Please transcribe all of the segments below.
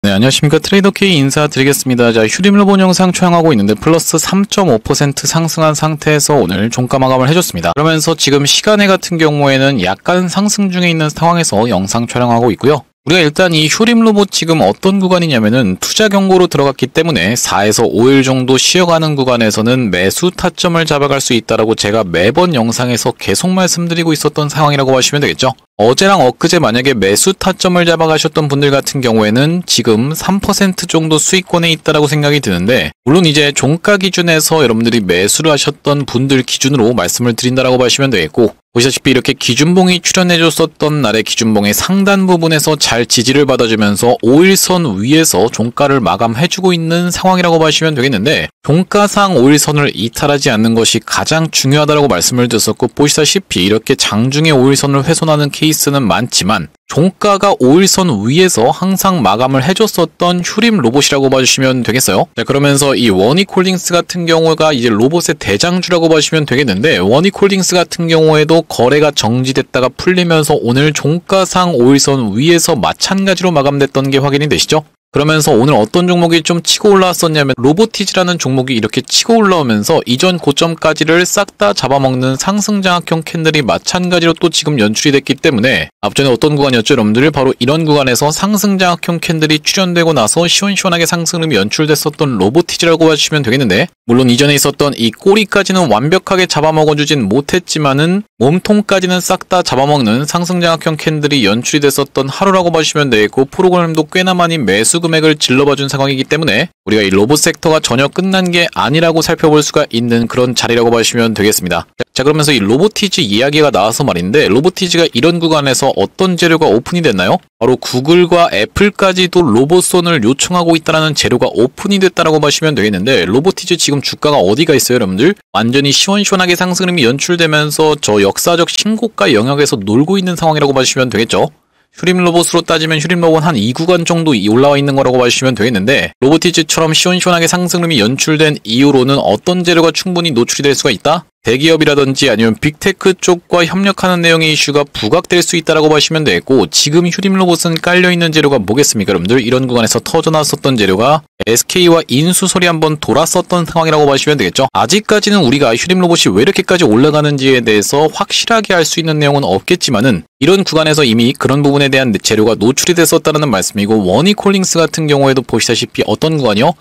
네, 안녕하십니까. 트레이더 K 인사드리겠습니다. 자, 휴림로봇 영상 촬영하고 있는데 플러스 3.5% 상승한 상태에서 오늘 종가 마감을 해줬습니다. 그러면서 지금 시간에 같은 경우에는 약간 상승 중에 있는 상황에서 영상 촬영하고 있고요. 우리가 일단 이 휴림로봇 지금 어떤 구간이냐면은 투자 경고로 들어갔기 때문에 4에서 5일 정도 쉬어가는 구간에서는 매수 타점을 잡아갈 수 있다라고 제가 매번 영상에서 계속 말씀드리고 있었던 상황이라고 보시면 되겠죠. 어제랑 엊그제 만약에 매수 타점을 잡아가셨던 분들 같은 경우에는 지금 3% 정도 수익권에 있다라고 생각이 드는데, 물론 이제 종가 기준에서 여러분들이 매수를 하셨던 분들 기준으로 말씀을 드린다라고 보시면 되겠고, 보시다시피 이렇게 기준봉이 출현해줬었던 날의 기준봉의 상단 부분에서 잘 지지를 받아주면서 5일선 위에서 종가를 마감해주고 있는 상황이라고 보시면 되겠는데, 종가상 5일선을 이탈하지 않는 것이 가장 중요하다고 말씀을 드렸었고, 보시다시피 이렇게 장중에 5일선을 훼손하는 케이스는 많지만 종가가 5일선 위에서 항상 마감을 해줬었던 휴림로봇이라고 봐주시면 되겠어요. 자, 그러면서 이 원익홀딩스 같은 경우가 이제 로봇의 대장주라고 봐주시면 되겠는데, 원익홀딩스 같은 경우에도 거래가 정지됐다가 풀리면서 오늘 종가상 5일선 위에서 마찬가지로 마감됐던 게 확인이 되시죠? 그러면서 오늘 어떤 종목이 좀 치고 올라왔었냐면 로보티즈라는 종목이 이렇게 치고 올라오면서 이전 고점까지를 싹 다 잡아먹는 상승장악형 캔들이 마찬가지로 또 지금 연출이 됐기 때문에, 앞전에 어떤 구간이었죠 여러분들? 바로 이런 구간에서 상승장악형 캔들이 출현되고 나서 시원시원하게 상승음이 연출됐었던 로보티즈라고 봐주시면 되겠는데, 물론 이전에 있었던 이 꼬리까지는 완벽하게 잡아먹어주진 못했지만은 몸통까지는 싹 다 잡아먹는 상승장악형 캔들이 연출이 됐었던 하루라고 봐주시면 되겠고, 프로그램도 꽤나 많이 매수 금액을 질러봐준 상황이기 때문에 우리가 이 로봇 섹터가 전혀 끝난 게 아니라고 살펴볼 수가 있는 그런 자리라고 봐주시면 되겠습니다. 자, 그러면서 이 로보티즈 이야기가 나와서 말인데, 로보티즈가 이런 구간에서 어떤 재료가 오픈이 됐나요? 바로 구글과 애플까지도 로봇손을 요청하고 있다는 재료가 오픈이 됐다라고 보시면 되겠는데, 로보티즈 지금 주가가 어디가 있어요 여러분들? 완전히 시원시원하게 상승음이 연출되면서 저 역사적 신고가 영역에서 놀고 있는 상황이라고 봐주시면 되겠죠. 휴림로봇으로 따지면 휴림로봇 한 2구간 정도 올라와 있는 거라고 봐주시면 되겠는데, 로보티즈처럼 시원시원하게 상승음이 연출된 이유로는 어떤 재료가 충분히 노출이 될 수가 있다? 대기업이라든지 아니면 빅테크 쪽과 협력하는 내용의 이슈가 부각될 수 있다라고 보시면 되겠고, 지금 휴림로봇은 깔려있는 재료가 뭐겠습니까 여러분들? 이런 구간에서 터져나왔었던 재료가 SK와 인수설이 한번 돌았었던 상황이라고 보시면 되겠죠. 아직까지는 우리가 휴림로봇이 왜 이렇게까지 올라가는지에 대해서 확실하게 알 수 있는 내용은 없겠지만은, 이런 구간에서 이미 그런 부분에 대한 재료가 노출이 됐었다는 말씀이고, 원익홀딩스 같은 경우에도 보시다시피 어떤 구간이요?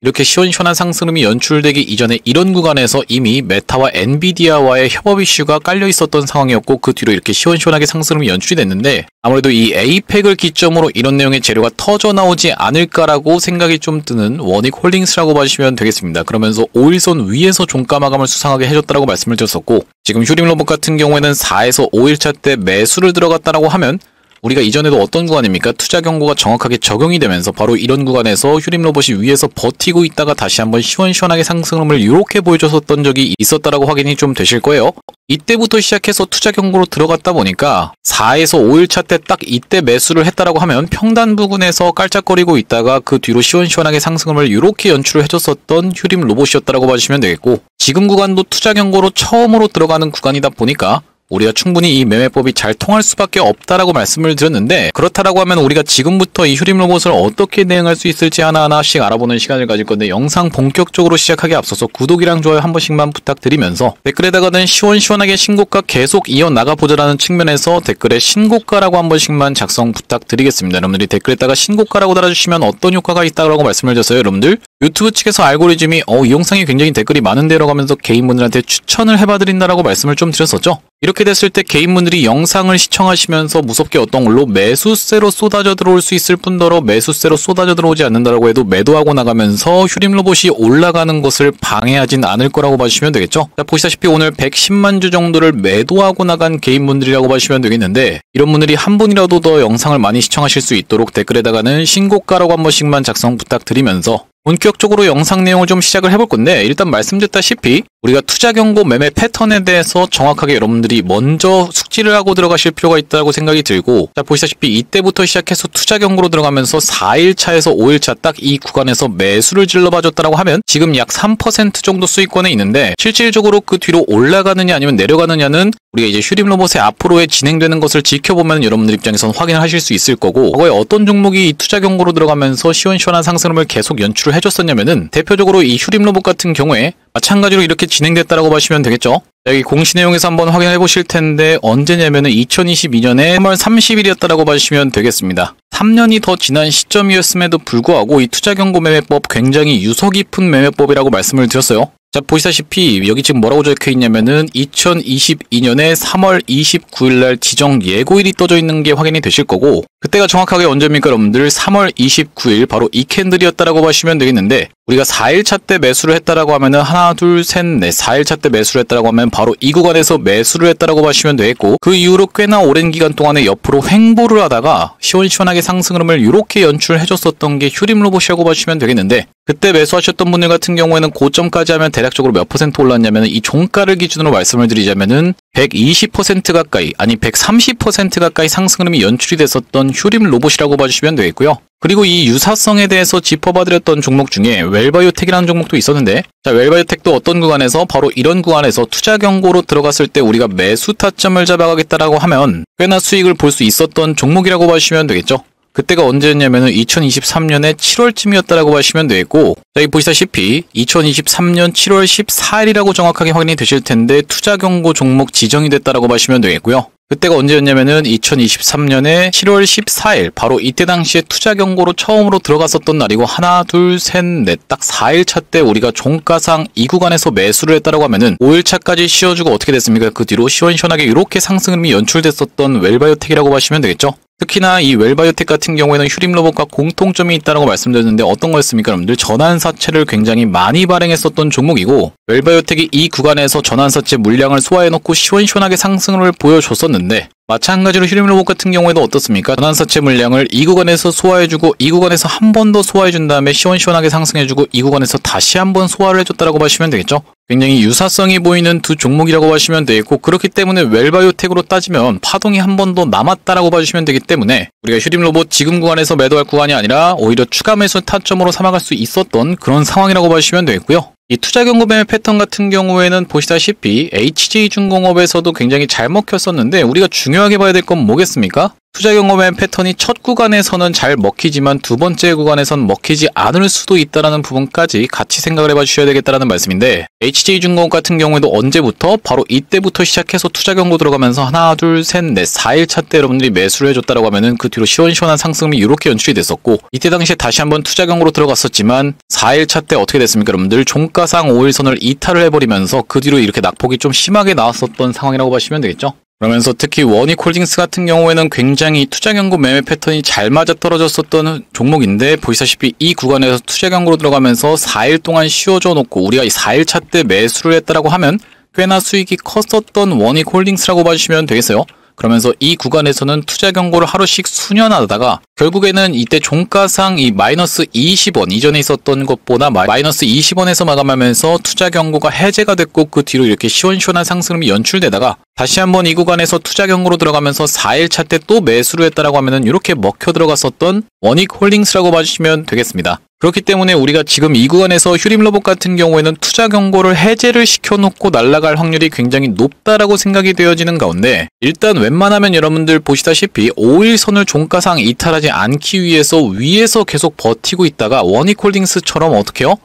이렇게 시원시원한 상승음이 연출되기 이전에 이런 구간에서 이미 메타와 엔비디아와의 협업 이슈가 깔려 있었던 상황이었고, 그 뒤로 이렇게 시원시원하게 상승음이 연출이 됐는데, 아무래도 이 에이펙을 기점으로 이런 내용의 재료가 터져 나오지 않을까라고 생각이 좀 드는 원익홀딩스라고 봐주시면 되겠습니다. 그러면서 5일선 위에서 종가 마감을 수상하게 해줬다라고 말씀을 드렸었고, 지금 휴림로봇 같은 경우에는 4에서 5일차 때 매수를 들어갔다라고 하면, 우리가 이전에도 어떤 구간입니까? 투자 경고가 정확하게 적용이 되면서 바로 이런 구간에서 휴림로봇이 위에서 버티고 있다가 다시 한번 시원시원하게 상승음을 이렇게 보여줬었던 적이 있었다라고 확인이 좀 되실 거예요. 이때부터 시작해서 투자 경고로 들어갔다 보니까 4에서 5일차 때 딱 이때 매수를 했다라고 하면 평단 부근에서 깔짝거리고 있다가 그 뒤로 시원시원하게 상승음을 이렇게 연출을 해줬었던 휴림로봇이었다라고 봐주시면 되겠고, 지금 구간도 투자 경고로 처음으로 들어가는 구간이다 보니까 우리가 충분히 이 매매법이 잘 통할 수밖에 없다라고 말씀을 드렸는데, 그렇다라고 하면 우리가 지금부터 이 휴림로봇을 어떻게 대응할 수 있을지 하나하나씩 알아보는 시간을 가질 건데, 영상 본격적으로 시작하기 앞서서 구독이랑 좋아요 한 번씩만 부탁드리면서, 댓글에다가는 시원시원하게 신고가 계속 이어나가보자라는 측면에서 댓글에 신고가라고 한 번씩만 작성 부탁드리겠습니다. 여러분들이 댓글에다가 신고가라고 달아주시면 어떤 효과가 있다고 말씀을 드렸어요 여러분들? 유튜브 측에서 알고리즘이 이 영상이 굉장히 댓글이 많은데라고 하면서 개인분들한테 추천을 해봐드린다라고 말씀을 좀 드렸었죠. 이렇게 됐을 때 개인분들이 영상을 시청하시면서 무섭게 어떤 걸로 매수세로 쏟아져 들어올 수 있을 뿐더러 매수세로 쏟아져 들어오지 않는다라고 해도 매도하고 나가면서 휴림로봇이 올라가는 것을 방해하진 않을 거라고 봐주시면 되겠죠. 자, 보시다시피 오늘 110만 주 정도를 매도하고 나간 개인분들이라고 봐주시면 되겠는데, 이런 분들이 한 분이라도 더 영상을 많이 시청하실 수 있도록 댓글에다가는 신고가라고 한 번씩만 작성 부탁드리면서 본격적으로 영상 내용을 좀 시작을 해볼 건데, 일단 말씀드렸다시피 우리가 투자 경고 매매 패턴에 대해서 정확하게 여러분들이 먼저 숙지를 하고 들어가실 필요가 있다고 생각이 들고, 자, 보시다시피 이때부터 시작해서 투자 경고로 들어가면서 4일차에서 5일차 딱 이 구간에서 매수를 질러봐줬다라고 하면 지금 약 3% 정도 수익권에 있는데, 실질적으로 그 뒤로 올라가느냐 아니면 내려가느냐는 우리가 이제 휴림 로봇의 앞으로의 진행되는 것을 지켜보면 여러분들 입장에선 확인을 하실 수 있을 거고, 과거에 어떤 종목이 이 투자 경고로 들어가면서 시원시원한 상승을 계속 연출을 해줬었냐면은 대표적으로 이 휴림 로봇 같은 경우에 마찬가지로 이렇게 진행됐다라고 보시면 되겠죠. 여기 공시 내용에서 한번 확인해 보실 텐데 언제냐면은 2022년에 3월 30일이었다라고 보시면 되겠습니다. 3년이 더 지난 시점이었음에도 불구하고 이 투자 경고 매매법 굉장히 유서 깊은 매매법이라고 말씀을 드렸어요. 자, 보시다시피 여기 지금 뭐라고 적혀 있냐면은 2022년에 3월 29일날 지정 예고일이 떠져 있는 게 확인이 되실 거고, 그때가 정확하게 언제입니까 여러분들? 3월 29일 바로 이 캔들이었다라고 보시면 되겠는데, 우리가 4일차 때 매수를 했다라고 하면은 하나 둘 셋 넷 4일차 때 매수를 했다라고 하면 바로 이 구간에서 매수를 했다라고 보시면 되겠고, 그 이후로 꽤나 오랜 기간 동안에 옆으로 횡보를 하다가 시원시원하게 상승 흐름을 이렇게 연출해줬었던 게 휴림 로봇이라고 보시면 되겠는데, 그때 매수하셨던 분들 같은 경우에는 고점까지 하면 대략적으로 몇 퍼센트 올랐냐면 이 종가를 기준으로 말씀을 드리자면은 120% 가까이, 아니 130% 가까이 상승 흐름이 연출이 됐었던 휴림 로봇이라고 봐주시면 되겠고요. 그리고 이 유사성에 대해서 짚어봐드렸던 종목 중에 웰바이오텍이라는 종목도 있었는데, 자, 웰바이오텍도 어떤 구간에서 바로 이런 구간에서 투자 경고로 들어갔을 때 우리가 매수 타점을 잡아가겠다라고 하면 꽤나 수익을 볼 수 있었던 종목이라고 봐주시면 되겠죠. 그때가 언제였냐면은 2023년에 7월쯤이었다라고 보시면 되겠고, 여기 보시다시피 2023년 7월 14일이라고 정확하게 확인이 되실 텐데 투자 경고 종목 지정이 됐다라고 보시면 되겠고요. 그때가 언제였냐면은 2023년에 7월 14일 바로 이때 당시에 투자 경고로 처음으로 들어갔었던 날이고, 하나 둘 셋 넷 딱 4일차 때 우리가 종가상 이 구간에서 매수를 했다라고 하면은 5일차까지 씌워주고 어떻게 됐습니까? 그 뒤로 시원시원하게 이렇게 상승 흐름이 연출됐었던 웰바이오텍이라고 보시면 되겠죠. 특히나 이 웰바이오텍 같은 경우에는 휴림 로봇과 공통점이 있다고 말씀드렸는데 어떤 거였습니까? 여러분들 전환사채를 굉장히 많이 발행했었던 종목이고, 웰바이오텍이 이 구간에서 전환사채 물량을 소화해놓고 시원시원하게 상승을 보여줬었는데, 마찬가지로 휴림 로봇 같은 경우에도 어떻습니까? 전환사채 물량을 이 구간에서 소화해주고 이 구간에서 한 번 더 소화해준 다음에 시원시원하게 상승해주고 이 구간에서 다시 한 번 소화를 해줬다라고 보시면 되겠죠. 굉장히 유사성이 보이는 두 종목이라고 보시면 되겠고, 그렇기 때문에 웰바이오텍으로 따지면 파동이 한 번 더 남았다라고 봐주시면 되기 때문에 우리가 휴림 로봇 지금 구간에서 매도할 구간이 아니라 오히려 추가 매수 타점으로 삼아갈 수 있었던 그런 상황이라고 봐주시면 되겠고요. 이 투자 경고 매매 패턴 같은 경우에는 보시다시피 HJ중공업에서도 굉장히 잘 먹혔었는데, 우리가 중요하게 봐야 될 건 뭐겠습니까? 투자 경고 매매 패턴이 첫 구간에서는 잘 먹히지만 두 번째 구간에선 먹히지 않을 수도 있다는 부분까지 같이 생각을 해봐 주셔야 되겠다는 말씀인데, HJ중공업 같은 경우에도 언제부터? 바로 이때부터 시작해서 투자 경고 들어가면서 하나 둘 셋 넷 4일차 때 여러분들이 매수를 해줬다라고 하면은 그 뒤로 시원시원한 상승이 이렇게 연출이 됐었고, 이때 당시에 다시 한번 투자 경고로 들어갔었지만 4일차 때 어떻게 됐습니까? 여러분들 종가상 5일선을 이탈을 해버리면서 그 뒤로 이렇게 낙폭이 좀 심하게 나왔었던 상황이라고 보시면 되겠죠. 그러면서 특히 원익홀딩스 같은 경우에는 굉장히 투자 경고 매매 패턴이 잘 맞아떨어졌었던 종목인데, 보시다시피 이 구간에서 투자 경고로 들어가면서 4일 동안 씌워줘 놓고 우리가 이 4일차 때 매수를 했다라고 하면 꽤나 수익이 컸었던 원익홀딩스라고 봐주시면 되겠어요. 그러면서 이 구간에서는 투자 경고를 하루씩 수년하다가 결국에는 이때 종가상 이 마이너스 20원, 이전에 있었던 것보다 마이너스 20원에서 마감하면서 투자 경고가 해제가 됐고, 그 뒤로 이렇게 시원시원한 상승이 연출되다가 다시 한번 이 구간에서 투자 경고로 들어가면서 4일차 때 또 매수를 했다라고 하면은 이렇게 먹혀 들어갔었던 원익홀딩스라고 봐주시면 되겠습니다. 그렇기 때문에 우리가 지금 이 구간에서 휴림 로봇 같은 경우에는 투자 경고를 해제를 시켜놓고 날아갈 확률이 굉장히 높다라고 생각이 되어지는 가운데, 일단 웬만하면 여러분들 보시다시피 5일선을 종가상 이탈하지 않기 위해서 위에서 계속 버티고 있다가 원익홀딩스처럼 어떻게 해요?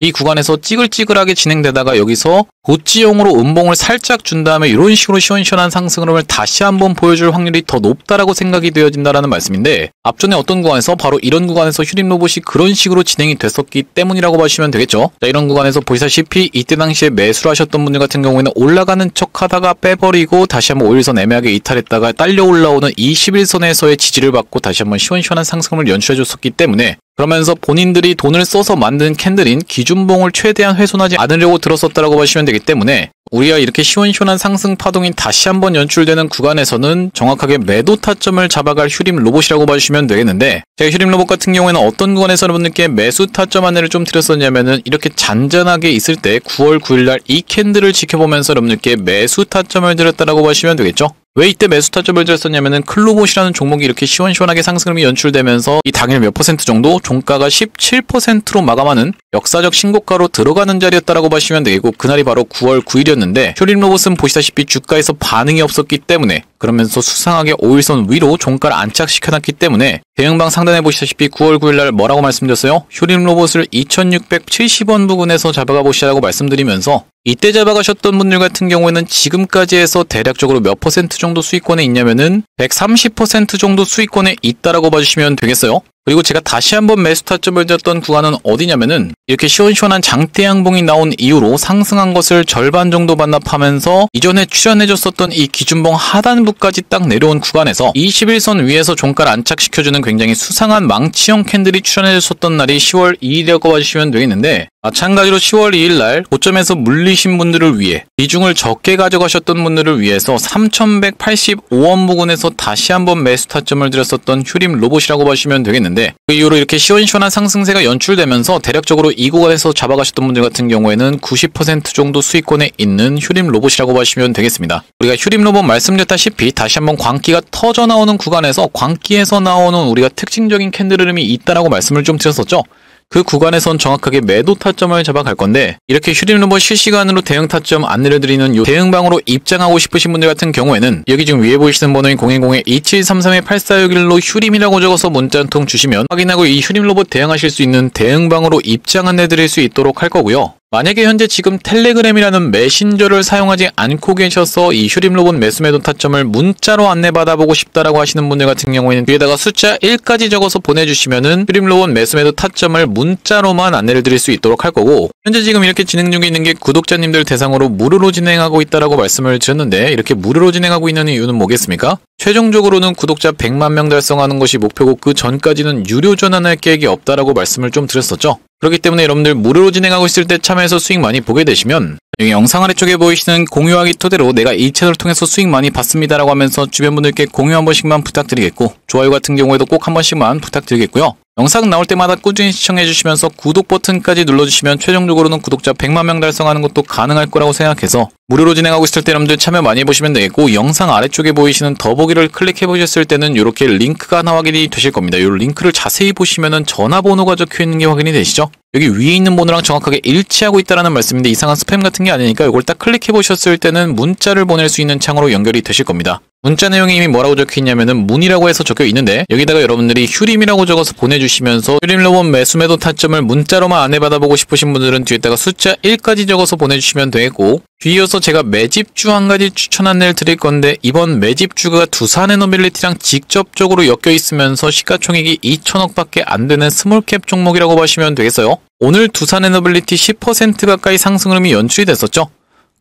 이 구간에서 찌글찌글하게 진행되다가 여기서 고치용으로 음봉을 살짝 준 다음에 이런 식으로 시원시원한 상승 흐름을 다시 한번 보여줄 확률이 더 높다라고 생각이 되어진다라는 말씀인데, 앞전에 어떤 구간에서 바로 이런 구간에서 휴림 로봇이 그런 식으로 진행이 됐었기 때문이라고 보시면 되겠죠. 자, 이런 구간에서 보시다시피 이때 당시에 매수를 하셨던 분들 같은 경우에는 올라가는 척 하다가 빼버리고 다시 한번 5일선 애매하게 이탈했다가 딸려 올라오는 21선에서의 지지를 받고 다시 한번 시원시원한 상승을 연출해줬었기 때문에, 그러면서 본인들이 돈을 써서 만든 캔들인 기준봉을 최대한 훼손하지 않으려고 들었었다라고 보시면 되기 때문에, 우리가 이렇게 시원시원한 상승 파동이 다시 한번 연출되는 구간에서는 정확하게 매도 타점을 잡아갈 휴림 로봇이라고 봐주시면 되겠는데, 제가 휴림 로봇 같은 경우에는 어떤 구간에서 여러분들께 매수 타점 안내를 좀 드렸었냐면은 이렇게 잔잔하게 있을 때 9월 9일날 이 캔들을 지켜보면서 여러분들께 매수 타점을 드렸다라고 보시면 되겠죠. 왜 이때 매수 타점을 들었었냐면은 클로봇이라는 종목이 이렇게 시원시원하게 상승이 연출되면서 이 당일 몇 퍼센트 정도 종가가 17%로 마감하는 역사적 신고가로 들어가는 자리였다라고 보시면 되겠고, 그날이 바로 9월 9일이었는데 휴림로봇은 보시다시피 주가에서 반응이 없었기 때문에, 그러면서 수상하게 5일선 위로 종가를 안착시켜놨기 때문에 대응방 상단에 보시다시피 9월 9일날 뭐라고 말씀드렸어요? 휴림로봇을 2670원 부근에서 잡아가 보시라고 말씀드리면서, 이때 잡아가셨던 분들 같은 경우에는 지금까지 해서 대략적으로 몇 퍼센트 정도 수익권에 있냐면은 130% 정도 수익권에 있다라고 봐주시면 되겠어요. 그리고 제가 다시 한번 매수 타점을 잡던 구간은 어디냐면은 이렇게 시원시원한 장대 양봉이 나온 이후로 상승한 것을 절반 정도 반납하면서 이전에 출연해줬었던 이 기준봉 하단부까지 딱 내려온 구간에서 21선 위에서 종가를 안착시켜주는 굉장히 수상한 망치형 캔들이 출연해줬었던 날이 10월 2일이라고 봐주시면 되겠는데, 마찬가지로 10월 2일 날 고점에서 물리신 분들을 위해 비중을 적게 가져가셨던 분들을 위해서 3185원 부근에서 다시 한번 매수 타점을 드렸었던 휴림로봇이라고 보시면 되겠는데, 그 이후로 이렇게 시원시원한 상승세가 연출되면서 대략적으로 이 구간에서 잡아가셨던 분들 같은 경우에는 90% 정도 수익권에 있는 휴림로봇이라고 보시면 되겠습니다. 우리가 휴림로봇 말씀드렸다시피 다시 한번 광기가 터져 나오는 구간에서 광기에서 나오는 우리가 특징적인 캔들 흐름이 있다라고 말씀을 좀 드렸었죠. 그 구간에선 정확하게 매도 타점을 잡아갈 건데, 이렇게 휴림로봇 실시간으로 대응 타점 안내를 드리는 이 대응방으로 입장하고 싶으신 분들 같은 경우에는 여기 지금 위에 보이시는 번호인 010-2733-8461로 휴림이라고 적어서 문자 한 통 주시면 확인하고 이 휴림로봇 대응하실 수 있는 대응방으로 입장 안내 드릴 수 있도록 할 거고요. 만약에 현재 지금 텔레그램이라는 메신저를 사용하지 않고 계셔서 이 휴림로봇 매수 매도 타점을 문자로 안내받아보고 싶다라고 하시는 분들 같은 경우에는 뒤에다가 숫자 1까지 적어서 보내주시면은 휴림로봇 매수 매도 타점을 문자로만 안내를 드릴 수 있도록 할 거고, 현재 지금 이렇게 진행 중에 있는 게 구독자님들 대상으로 무료로 진행하고 있다라고 말씀을 드렸는데, 이렇게 무료로 진행하고 있는 이유는 뭐겠습니까? 최종적으로는 구독자 100만 명 달성하는 것이 목표고 그 전까지는 유료 전환할 계획이 없다라고 말씀을 좀 드렸었죠. 그렇기 때문에 여러분들 무료로 진행하고 있을 때 참여해서 수익 많이 보게 되시면 여기 영상 아래쪽에 보이시는 공유하기 토대로 내가 이 채널을 통해서 수익 많이 봤습니다라고 하면서 주변 분들께 공유 한 번씩만 부탁드리겠고, 좋아요 같은 경우에도 꼭 한 번씩만 부탁드리겠고요. 영상 나올 때마다 꾸준히 시청해주시면서 구독 버튼까지 눌러주시면 최종적으로는 구독자 100만 명 달성하는 것도 가능할 거라고 생각해서 무료로 진행하고 있을 때 여러분들 참여 많이 해보시면 되겠고, 영상 아래쪽에 보이시는 더보기를 클릭해보셨을 때는 이렇게 링크가 하나 확인이 되실 겁니다. 이 링크를 자세히 보시면은 전화번호가 적혀있는 게 확인이 되시죠? 여기 위에 있는 번호랑 정확하게 일치하고 있다는 말씀인데 이상한 스팸 같은 게 아니니까 이걸 딱 클릭해보셨을 때는 문자를 보낼 수 있는 창으로 연결이 되실 겁니다. 문자 내용이 이미 뭐라고 적혀있냐면은 문이라고 해서 적혀 있는데, 여기다가 여러분들이 휴림이라고 적어서 보내주시면서 휴림로봇 매수 매도 타점을 문자로만 안내받아보고 싶으신 분들은 뒤에다가 숫자 1까지 적어서 보내주시면 되겠고, 뒤이어서 제가 매집주 한 가지 추천 안내를 드릴 건데, 이번 매집주가 두산에너빌리티랑 직접적으로 엮여 있으면서 시가총액이 2천억 밖에 안 되는 스몰캡 종목이라고 보시면 되겠어요. 오늘 두산에너빌리티 10% 가까이 상승 흐름이 연출이 됐었죠.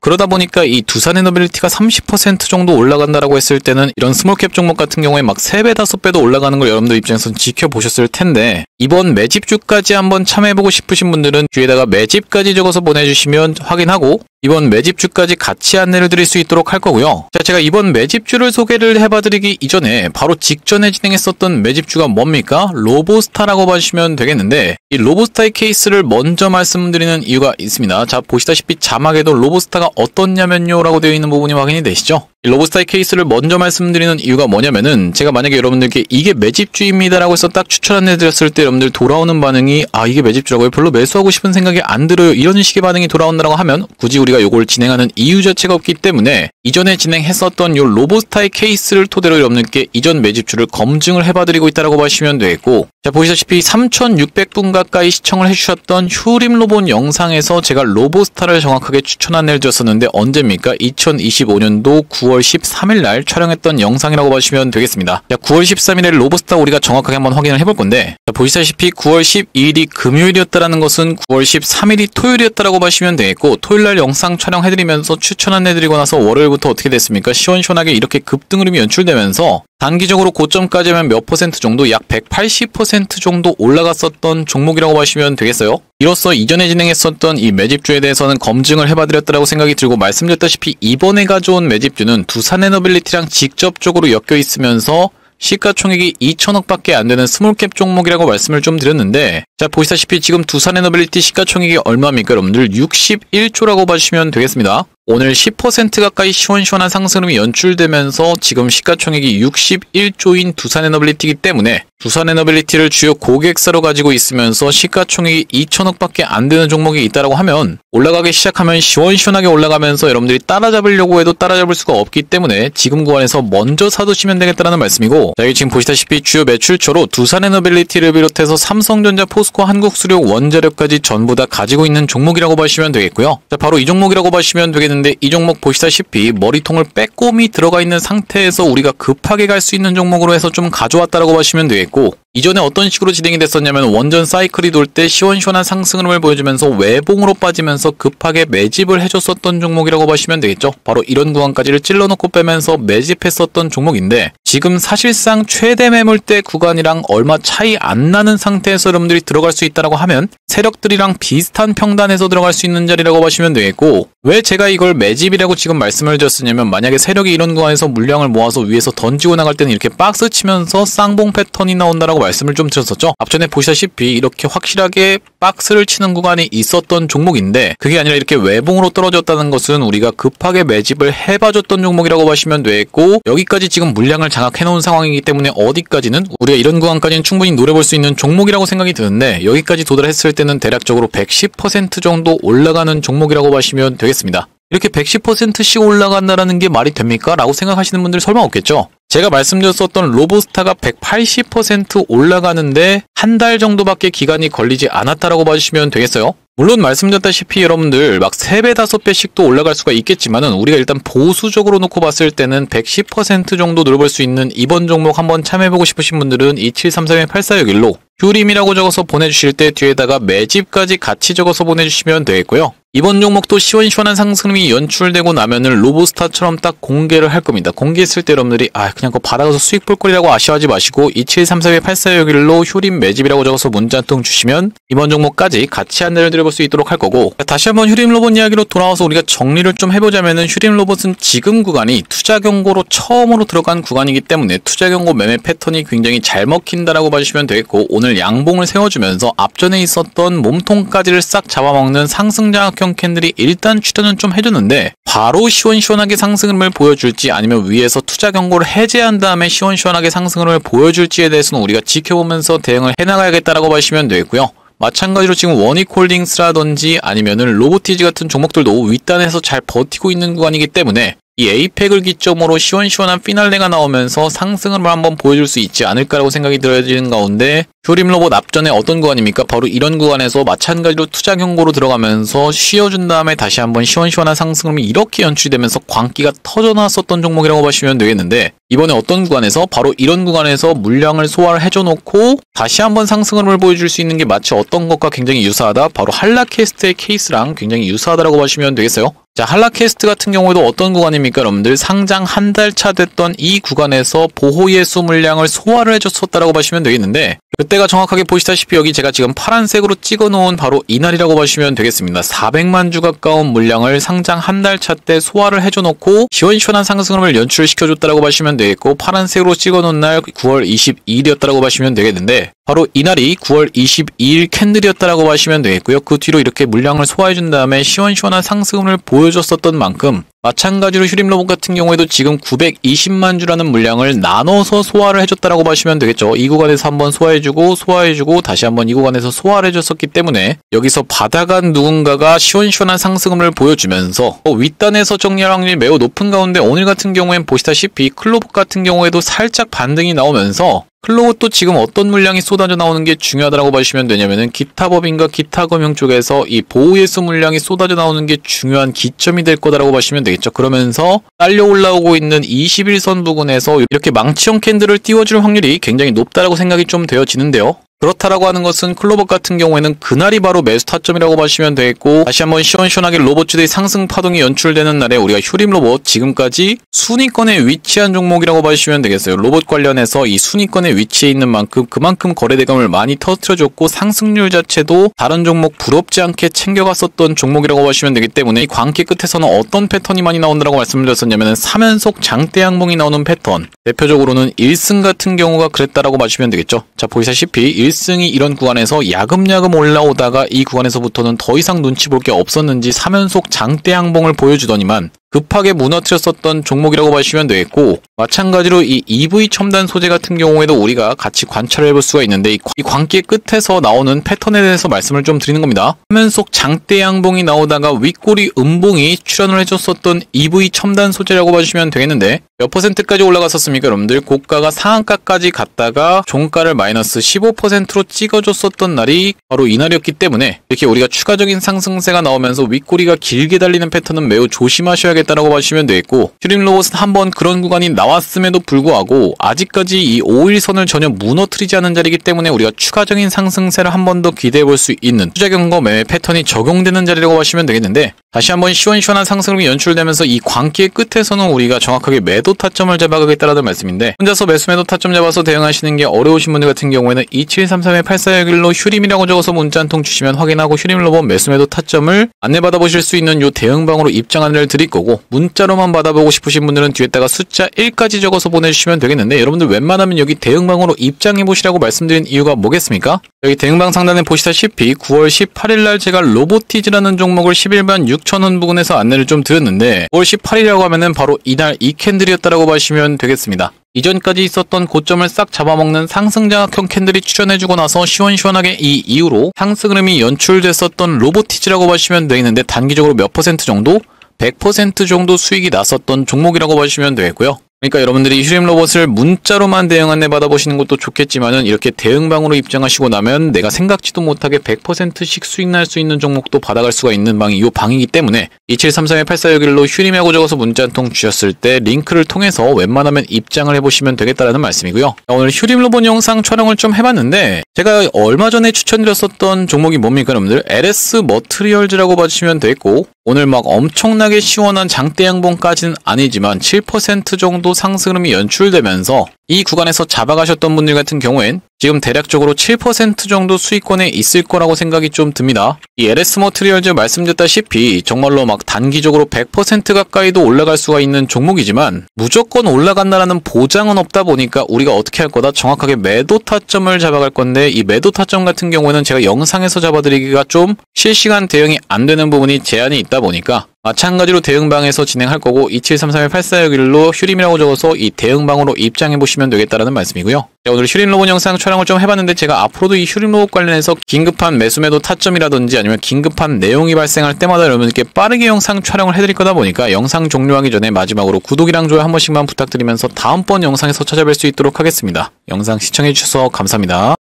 그러다 보니까 이 두산에너빌리티가 30% 정도 올라간다라고 했을 때는 이런 스몰캡 종목 같은 경우에 막 3배, 5배도 올라가는 걸 여러분들 입장에서는 지켜보셨을 텐데, 이번 매집주까지 한번 참여해보고 싶으신 분들은 뒤에다가 매집까지 적어서 보내주시면 확인하고 이번 매집주까지 같이 안내를 드릴 수 있도록 할 거고요. 자, 제가 이번 매집주를 소개를 해봐드리기 이전에 바로 직전에 진행했었던 매집주가 뭡니까? 로보스타라고 봐주시면 되겠는데, 이 로보스타의 케이스를 먼저 말씀드리는 이유가 있습니다. 자, 보시다시피 자막에도 로보스타가 어떻냐면요 라고 되어 있는 부분이 확인이 되시죠? 이 로보스타의 케이스를 먼저 말씀드리는 이유가 뭐냐면은, 제가 만약에 여러분들께 이게 매집주입니다 라고 해서 딱 추천 안내 드렸을 때 여러분들 돌아오는 반응이 아 이게 매집주라고요? 별로 매수하고 싶은 생각이 안 들어요, 이런 식의 반응이 돌아온다라고 하면 굳이 우리가 요걸 진행하는 이유 자체가 없기 때문에 이전에 진행했었던 요 로보스타의 케이스를 토대로 여러분들께 이전 매집주를 검증을 해봐드리고 있다라고 보시면 되겠고, 자, 보시다시피 3,600분 가까이 시청을 해주셨던 휴림로봇 영상에서 제가 로보스타를 정확하게 추천 안내를 드렸었는데 언제입니까? 2025년도 9월 13일 날 촬영했던 영상이라고 보시면 되겠습니다. 자, 9월 13일에 로보스타 우리가 정확하게 한번 확인을 해볼 건데, 자, 보시다시피 9월 12일이 금요일이었다라는 것은 9월 13일이 토요일이었다라고 보시면 되겠고, 토요일 날 영상 촬영해드리면서 추천 안내드리고 나서 월요일부터 어떻게 됐습니까? 시원시원하게 이렇게 급등 흐름이 연출되면서 단기적으로 고점까지 하면 몇 퍼센트 정도, 약 180% 정도 올라갔었던 종목이라고 보시면 되겠어요. 이로써 이전에 진행했었던 이 매집주에 대해서는 검증을 해봐드렸다고 생각이 들고, 말씀드렸다시피 이번에 가져온 매집주는 두산에너빌리티랑 직접적으로 엮여 있으면서 시가총액이 2천억 밖에 안 되는 스몰캡 종목이라고 말씀을 좀 드렸는데, 자, 보시다시피 지금 두산에너빌리티 시가총액이 얼마입니까? 여러분들 61조라고 봐주시면 되겠습니다. 오늘 10% 가까이 시원시원한 상승 흐름이 연출되면서 지금 시가총액이 61조인 두산에너빌리티이기 때문에 두산에너빌리티를 주요 고객사로 가지고 있으면서 시가총액이 2천억밖에 안 되는 종목이 있다라고 하면 올라가기 시작하면 시원시원하게 올라가면서 여러분들이 따라잡으려고 해도 따라잡을 수가 없기 때문에 지금 구간에서 먼저 사두시면 되겠다는 말씀이고, 자, 여기 지금 보시다시피 주요 매출처로 두산에너빌리티를 비롯해서 삼성전자, 포스코, 한국수력, 원자력까지 전부 다 가지고 있는 종목이라고 보시면 되겠고요. 자, 바로 이 종목이라고 보시면 되겠는데, 이 종목 보시다시피 머리통을 빼꼼히 들어가 있는 상태에서 우리가 급하게 갈 수 있는 종목으로 해서 좀 가져왔다라고 보시면 되겠고, 이전에 어떤 식으로 진행이 됐었냐면 원전 사이클이 돌 때 시원시원한 상승 흐름을 보여주면서 외봉으로 빠지면서 급하게 매집을 해줬었던 종목이라고 보시면 되겠죠. 바로 이런 구간까지를 찔러놓고 빼면서 매집했었던 종목인데, 지금 사실상 최대 매물대 구간이랑 얼마 차이 안 나는 상태에서 여러분들이 들어갈 수 있다라고 하면 세력들이랑 비슷한 평단에서 들어갈 수 있는 자리라고 보시면 되겠고, 왜 제가 이걸 매집이라고 지금 말씀을 드렸으냐면, 만약에 세력이 이런 구간에서 물량을 모아서 위에서 던지고 나갈 때는 이렇게 박스 치면서 쌍봉 패턴이 나온다라고 말씀을 좀 드렸었죠. 앞전에 보시다시피 이렇게 확실하게 박스를 치는 구간이 있었던 종목인데, 그게 아니라 이렇게 외봉으로 떨어졌다는 것은 우리가 급하게 매집을 해봐줬던 종목이라고 보시면 되겠고, 여기까지 지금 물량을 장악해놓은 상황이기 때문에 어디까지는 우리가 이런 구간까지는 충분히 노려볼 수 있는 종목이라고 생각이 드는데, 여기까지 도달했을 때는 대략적으로 110% 정도 올라가는 종목이라고 보시면 되겠습니다. 이렇게 110%씩 올라간다라는 게 말이 됩니까? 라고 생각하시는 분들 설마 없겠죠? 제가 말씀드렸었던 로보스타가 180% 올라가는데 한 달 정도밖에 기간이 걸리지 않았다라고 봐주시면 되겠어요. 물론 말씀드렸다시피 여러분들 막 3배, 5배씩도 올라갈 수가 있겠지만은 우리가 일단 보수적으로 놓고 봤을 때는 110% 정도 노려볼 수 있는 이번 종목 한번 참여해보고 싶으신 분들은 2733-8461로 휴림이라고 적어서 보내주실 때 뒤에다가 매집까지 같이 적어서 보내주시면 되겠고요. 이번 종목도 시원시원한 상승이 연출되고 나면은 로보스타처럼 딱 공개를 할 겁니다. 공개했을 때 여러분들이 그냥 그거 받아가서 수익 볼 거리라고 아쉬워하지 마시고 2733-8461로 휴림 매집이라고 적어서 문자 한 통 주시면 이번 종목까지 같이 안내를 드려볼 수 있도록 할 거고, 다시 한번 휴림 로봇 이야기로 돌아와서 우리가 정리를 좀 해보자면은, 휴림 로봇은 지금 구간이 투자 경고로 처음으로 들어간 구간이기 때문에 투자 경고 매매 패턴이 굉장히 잘 먹힌다라고 봐주시면 되겠고, 오늘 양봉을 세워주면서 앞전에 있었던 몸통까지를 싹 잡아먹는 상승장악형 캔들이 일단 출현은 좀 해줬는데, 바로 시원시원하게 상승을 보여줄지 아니면 위에서 투자 경고를 해제한 다음에 시원시원하게 상승을 보여줄지에 대해서는 우리가 지켜보면서 대응을 해나가야겠다라고 보시면 되겠고요. 마찬가지로 지금 원익홀딩스라든지 아니면은 로보티즈 같은 종목들도 윗단에서 잘 버티고 있는 구간이기 때문에 이 에이펙을 기점으로 시원시원한 피날레가 나오면서 상승을 한번 보여줄 수 있지 않을까라고 생각이 들어지는 가운데, 휴림 로봇 앞전에 어떤 구간입니까? 바로 이런 구간에서 마찬가지로 투자 경고로 들어가면서 쉬어준 다음에 다시 한번 시원시원한 상승이 이렇게 연출되면서 광기가 터져나왔었던 종목이라고 보시면 되겠는데, 이번에 어떤 구간에서 바로 이런 구간에서 물량을 소화를 해줘놓고 다시 한번 상승을 보여줄 수 있는 게 마치 어떤 것과 굉장히 유사하다? 바로 한라캐스트의 케이스랑 굉장히 유사하다라고 보시면 되겠어요. 자, 한라캐스트 같은 경우에도 어떤 구간입니까? 여러분들 상장 한 달 차 됐던 이 구간에서 보호예수 물량을 소화를 해줬었다라고 보시면 되겠는데, 그때가 정확하게 보시다시피 여기 제가 지금 파란색으로 찍어놓은 바로 이날이라고 보시면 되겠습니다. 400만 주 가까운 물량을 상장 한 달 차 때 소화를 해줘놓고 시원시원한 상승을 연출시켜줬다라고 보시면 되겠고, 파란색으로 찍어놓은 날 9월 22일이었다라고 보시면 되겠는데, 바로 이날이 9월 22일 캔들이었다라고 보시면 되겠고요. 그 뒤로 이렇게 물량을 소화해준 다음에 시원시원한 상승을 보여줬었던 만큼, 마찬가지로 휴림 로봇 같은 경우에도 지금 920만 주라는 물량을 나눠서 소화를 해줬다라고 보시면 되겠죠. 이 구간에서 한번 소화해주고 다시 한번 이 구간에서 소화를 해줬었기 때문에 여기서 받아간 누군가가 시원시원한 상승을 보여주면서 윗단에서 정리할 확률이 매우 높은 가운데, 오늘 같은 경우엔 보시다시피 클로봇 같은 경우에도 살짝 반등이 나오면서, 클로봇도 지금 어떤 물량이 쏟아져 나오는 게 중요하다고 보시면 되냐면은 기타 법인과 기타 금융 쪽에서 이 보호예수 물량이 쏟아져 나오는 게 중요한 기점이 될 거다라고 보시면 되겠죠. 그러면서 딸려 올라오고 있는 21선 부근에서 이렇게 망치형 캔들을 띄워줄 확률이 굉장히 높다라고 생각이 좀 되어지는데요. 그렇다라고 하는 것은 클로봇 같은 경우에는 그날이 바로 매수 타점이라고 보시면 되겠고, 다시 한번 시원시원하게 로봇주의 상승 파동이 연출되는 날에 우리가 휴림 로봇 지금까지 순위권에 위치한 종목이라고 보시면 되겠어요. 로봇 관련해서 이 순위권에 위치해 있는 만큼 그만큼 거래대금을 많이 터뜨려줬고, 상승률 자체도 다른 종목 부럽지 않게 챙겨갔었던 종목이라고 보시면 되기 때문에, 이 광기 끝에서는 어떤 패턴이 많이 나온다고 말씀을 드렸었냐면 3연속 장대 양봉이 나오는 패턴, 대표적으로는 1승 같은 경우가 그랬다라고 봐주시면 되겠죠. 자, 보시다시피 일승이 이런 구간에서 야금야금 올라오다가 이 구간에서부터는 더 이상 눈치 볼 게 없었는지 3연속 장대 양봉을 보여주더니만 급하게 무너뜨렸었던 종목이라고 보시면 되겠고, 마찬가지로 이 EV 첨단 소재 같은 경우에도 우리가 같이 관찰을 해볼 수가 있는데, 이 광기의 끝에서 나오는 패턴에 대해서 말씀을 좀 드리는 겁니다. 화면속 장대 양봉이 나오다가 윗꼬리 음봉이 출현을 해줬었던 EV 첨단 소재라고 봐주시면 되겠는데, 몇 %까지 올라갔었습니까 여러분들? 고가가 상한가까지 갔다가 종가를 마이너스 15%로 찍어줬었던 날이 바로 이날이었기 때문에, 이렇게 우리가 추가적인 상승세가 나오면서 윗꼬리가 길게 달리는 패턴은 매우 조심하셔야겠다라고 봐주시면 되겠고, 슈림로봇은 한번 그런 구간이 나왔음에도 불구하고 아직까지 이 5일선을 전혀 무너뜨리지 않은 자리이기 때문에 우리가 추가적인 상승세를 한 번 더 기대해 볼 수 있는 투자 경고 매매 패턴이 적용되는 자리라고 보시면 되겠는데, 다시 한번 시원시원한 상승이 연출되면서 이 광기의 끝에서는 우리가 정확하게 매도 타점을 잡아가겠다라는 말씀인데, 혼자서 매수 매도 타점 잡아서 대응하시는 게 어려우신 분들 같은 경우에는 2733-8461로 휴림이라고 적어서 문자 한 통 주시면 확인하고 휴림로봇 매수 매도 타점을 안내받아 보실 수 있는 요 대응방으로 입장 안내를 드릴 거고, 문자로만 받아보고 싶으신 분들은 뒤에다가 숫자 1까지 적어서 보내주시면 되겠는데, 여러분들 웬만하면 여기 대응방으로 입장해 보시라고 말씀드린 이유가 뭐겠습니까? 여기 대응방 상단에 보시다시피 9월 18일날 제가 로보티즈라는 종목을 11만 6천원 부근에서 안내를 좀 드렸는데, 9월 18일이라고 하면은 바로 이날 이 캔들이었다라고 보시면 되겠습니다. 이전까지 있었던 고점을 싹 잡아먹는 상승장악형 캔들이 출현해주고 나서 시원시원하게 이 이후로 상승 흐름이 연출됐었던 로보티즈라고 보시면 되겠는데, 단기적으로 몇 퍼센트 정도? 100% 정도 수익이 났었던 종목이라고 보시면 되겠고요. 그러니까 여러분들이 휴림로봇을 문자로만 대응 안내 받아보시는 것도 좋겠지만은, 이렇게 대응방으로 입장하시고 나면 내가 생각지도 못하게 100%씩 수익 날 수 있는 종목도 받아갈 수가 있는 방이 이 방이기 때문에 2733-8461로 휴림하고 적어서 문자 한 통 주셨을 때 링크를 통해서 웬만하면 입장을 해보시면 되겠다라는 말씀이고요. 오늘 휴림로봇 영상 촬영을 좀 해봤는데, 제가 얼마 전에 추천드렸었던 종목이 뭡니까 여러분들? LS 머트리얼즈라고 봐주시면 되겠고, 오늘 막 엄청나게 시원한 장대 양봉까지는 아니지만 7% 정도 상승 흐름이 연출되면서 이 구간에서 잡아가셨던 분들 같은 경우엔 지금 대략적으로 7% 정도 수익권에 있을 거라고 생각이 좀 듭니다. 이 LS 머트리얼즈 말씀드렸다시피 정말로 막 단기적으로 100% 가까이도 올라갈 수가 있는 종목이지만 무조건 올라간다라는 보장은 없다 보니까 우리가 어떻게 할 거다? 정확하게 매도 타점을 잡아갈 건데, 이 매도 타점 같은 경우에는 제가 영상에서 잡아드리기가 좀 실시간 대응이 안 되는 부분이 제한이 있다 보니까 마찬가지로 대응방에서 진행할 거고, 2733-8461로 휴림이라고 적어서 이 대응방으로 입장해 보시면 되겠다라는 말씀이고요. 자, 오늘 휴림로봇 영상 촬영을 좀 해봤는데, 제가 앞으로도 이 휴림로봇 관련해서 긴급한 매수 매도 타점이라든지 아니면 긴급한 내용이 발생할 때마다 여러분들께 빠르게 영상 촬영을 해드릴 거다 보니까, 영상 종료하기 전에 마지막으로 구독이랑 좋아요 한 번씩만 부탁드리면서 다음번 영상에서 찾아뵐 수 있도록 하겠습니다. 영상 시청해 주셔서 감사합니다.